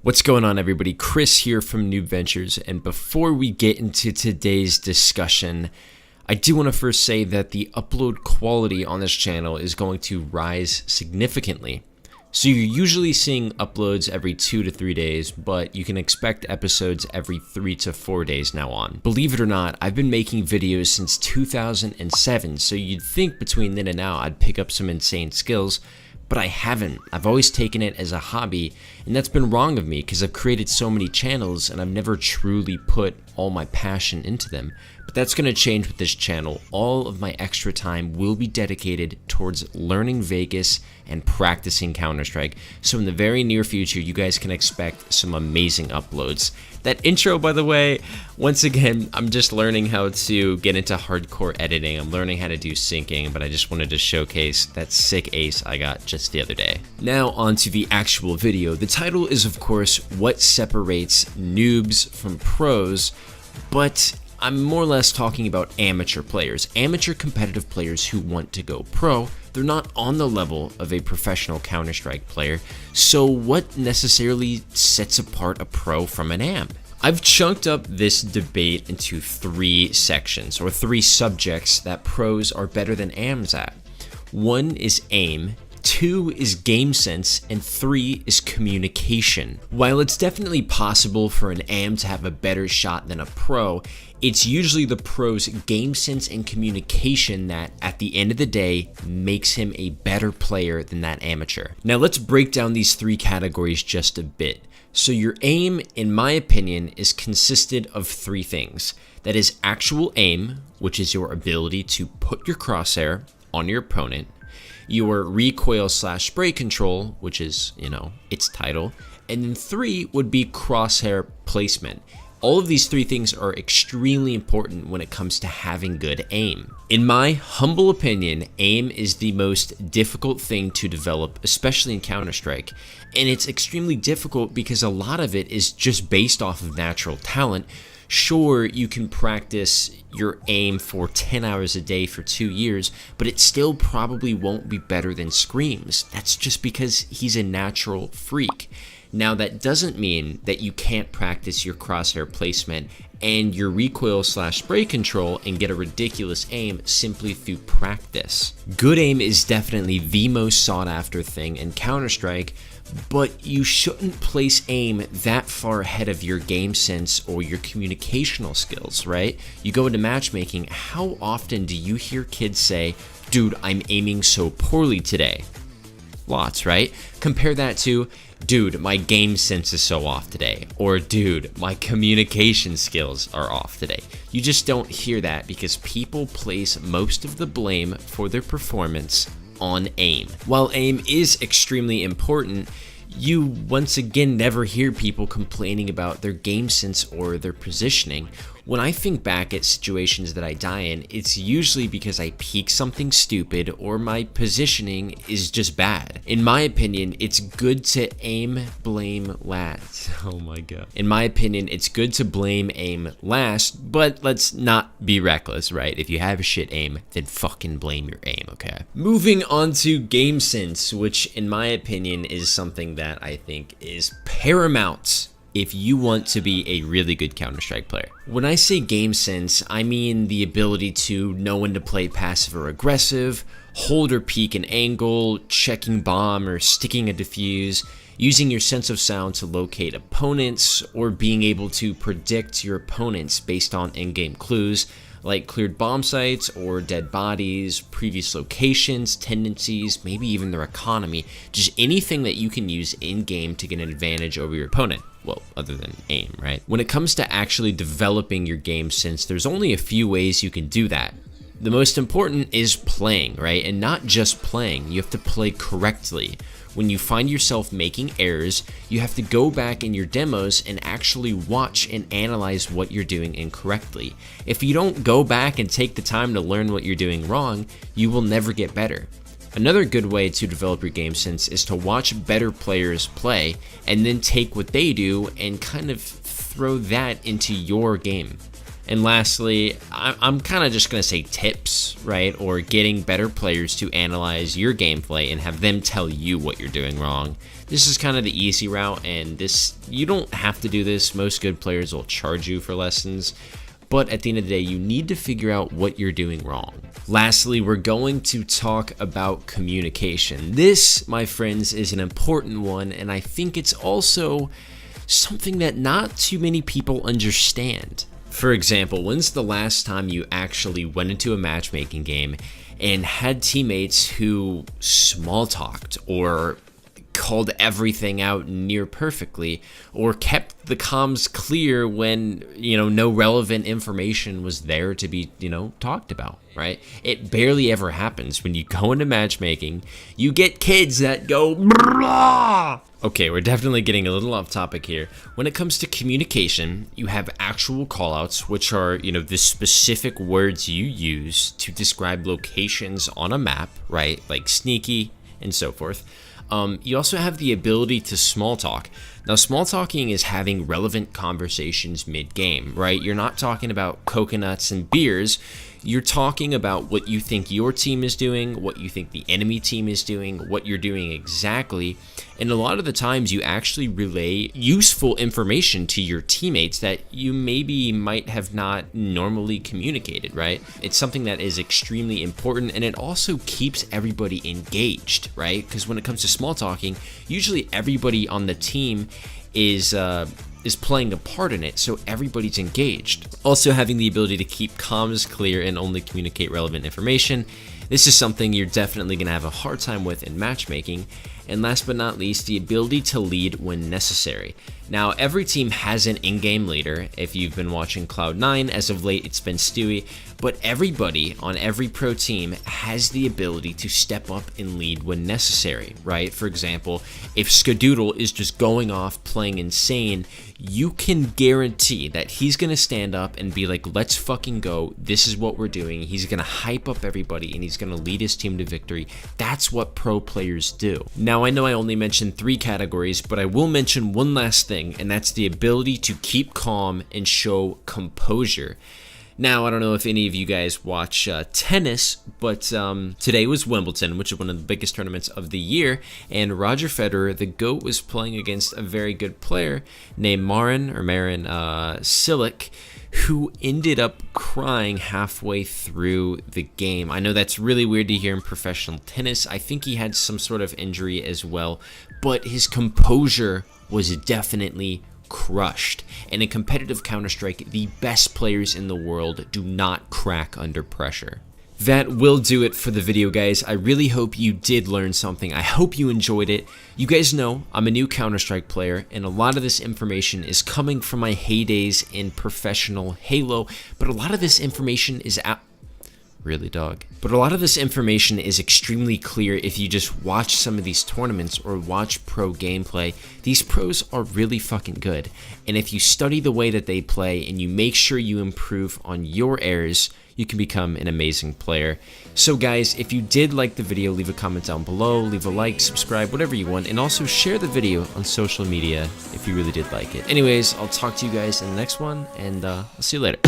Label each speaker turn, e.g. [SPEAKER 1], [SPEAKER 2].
[SPEAKER 1] What's going on, everybody? Chris here from Noob Ventures, and before we get into today's discussion, I do want to first say that the upload quality on this channel is going to rise significantly. So you're usually seeing uploads every 2 to 3 days, but you can expect episodes every 3 to 4 days now on. Believe it or not, I've been making videos since 2007, so you'd think between then and now I'd pick up some insane skills, but I haven't. I've always taken it as a hobby, and that's been wrong of me because I've created so many channels and I've never truly put all my passion into them. But that's going to change with this channel. All of my extra time will be dedicated towards learning Vegas and practicing Counter-Strike. So in the very near future, you guys can expect some amazing uploads. That intro, by the way, once again, I'm just learning how to get into hardcore editing. I'm learning how to do syncing, but I just wanted to showcase that sick ace I got just the other day. Now onto the actual video. The title is, of course, what separates noobs from pros, but I'm more or less talking about amateur players, amateur competitive players who want to go pro. They're not on the level of a professional Counter-Strike player, so what necessarily sets apart a pro from an AM? I've chunked up this debate into 3 sections, or 3 subjects that pros are better than AMs at. 1 is aim, 2 is game sense, and 3 is communication. While it's definitely possible for an AM to have a better shot than a pro, it's usually the pro's game sense and communication that, at the end of the day, makes him a better player than that amateur. Now let's break down these 3 categories just a bit. So your aim, in my opinion, is consisted of 3 things. That is actual aim, which is your ability to put your crosshair on your opponent, your recoil/spray control, which is, its title, and then 3 would be crosshair placement. All of these 3 things are extremely important when it comes to having good aim. In my humble opinion, aim is the most difficult thing to develop, especially in Counter-Strike, and it's extremely difficult because a lot of it is just based off of natural talent. Sure, you can practice your aim for 10 hours a day for 2 years, but it still probably won't be better than Screams. That's just because he's a natural freak. Now, that doesn't mean that you can't practice your crosshair placement and your recoil/spray control and get a ridiculous aim simply through practice. Good aim is definitely the most sought after thing in Counter-Strike, but you shouldn't place aim that far ahead of your game sense or your communicational skills, right? You go into matchmaking, how often do you hear kids say, "Dude, I'm aiming so poorly today"? Lots, right? Compare that to, "Dude, my game sense is so off today," or "Dude, my communication skills are off today." You just don't hear that because people place most of the blame for their performance on aim. While aim is extremely important, you once again never hear people complaining about their game sense or their positioning. When I think back at situations that I die in, it's usually because I peek something stupid or my positioning is just bad. In my opinion, it's good to aim, blame, last. Oh my god. In my opinion, it's good to blame aim last, but let's not be reckless, right? If you have a shit aim, then fucking blame your aim, okay? Moving on to game sense, which in my opinion is something that I think is paramount if you want to be a really good Counter-Strike player. When I say game sense, I mean the ability to know when to play passive or aggressive, hold or peek an angle, checking bomb or sticking a defuse, using your sense of sound to locate opponents, or being able to predict your opponents based on in-game clues like cleared bomb sites or dead bodies, previous locations, tendencies, maybe even their economy, just anything that you can use in-game to get an advantage over your opponent. Well, other than aim, right? When it comes to actually developing your game sense, there's only a few ways you can do that. The most important is playing, right? And not just playing, you have to play correctly. When you find yourself making errors, you have to go back in your demos and actually watch and analyze what you're doing incorrectly. If you don't go back and take the time to learn what you're doing wrong, you will never get better. Another good way to develop your game sense is to watch better players play and then take what they do and kind of throw that into your game. And lastly, I'm kind of just going to say tips, right? Or getting better players to analyze your gameplay and have them tell you what you're doing wrong. This is kind of the easy route, and you don't have to do this. Most good players will charge you for lessons. But at the end of the day, you need to figure out what you're doing wrong. Lastly, we're going to talk about communication. This, my friends, is an important one, and I think it's also something that not too many people understand. For example, when's the last time you actually went into a matchmaking game and had teammates who small talked or called everything out near perfectly, or kept the comms clear when, no relevant information was there to be, talked about, right? It barely ever happens. When you go into matchmaking, you get kids that go, blah! Okay, we're definitely getting a little off topic here. When it comes to communication, you have actual callouts, which are, the specific words you use to describe locations on a map, right? Like sneaky and so forth. You also have the ability to small talk. Now, small talking is having relevant conversations mid-game, right? You're not talking about coconuts and beers. You're talking about what you think your team is doing, what you think the enemy team is doing, what you're doing exactly. And a lot of the times you actually relay useful information to your teammates that you might have not normally communicated, right? It's something that is extremely important, and it also keeps everybody engaged, right? Because when it comes to small talking, usually everybody on the team is playing a part in it, so everybody's engaged. Also, having the ability to keep comms clear and only communicate relevant information. This is something you're definitely going to have a hard time with in matchmaking. And last but not least, the ability to lead when necessary. Now, every team has an in-game leader. If you've been watching Cloud9, as of late, it's been Stewie. But everybody on every pro team has the ability to step up and lead when necessary, right? For example, if Skadoodle is just going off playing insane, you can guarantee that he's going to stand up and be like, let's fucking go. This is what we're doing. He's going to hype up everybody, and he's going to lead his team to victory. That's what pro players do. Now, I know I only mentioned 3 categories, but I will mention one last thing, and that's the ability to keep calm and show composure. Now, I don't know if any of you guys watch tennis, but today was Wimbledon, which is one of the biggest tournaments of the year, and Roger Federer, the GOAT, was playing against a very good player named Marin Cilic, who ended up crying halfway through the game. I know that's really weird to hear in professional tennis. I think he had some sort of injury as well, but his composure was definitely crushed. And in competitive Counter-Strike, the best players in the world do not crack under pressure. That will do it for the video, guys. I really hope you did learn something. I hope you enjoyed it. You guys know I'm a new Counter-Strike player, and a lot of this information is coming from my heydays in professional Halo, but a lot of this information is Really, dog? But a lot of this information is extremely clear if you just watch some of these tournaments or watch pro gameplay. These pros are really fucking good. And if you study the way that they play and you make sure you improve on your errors, you can become an amazing player. So guys, if you did like the video, leave a comment down below, leave a like, subscribe, whatever you want, and also share the video on social media if you really did like it. Anyways, I'll talk to you guys in the next one, and I'll see you later.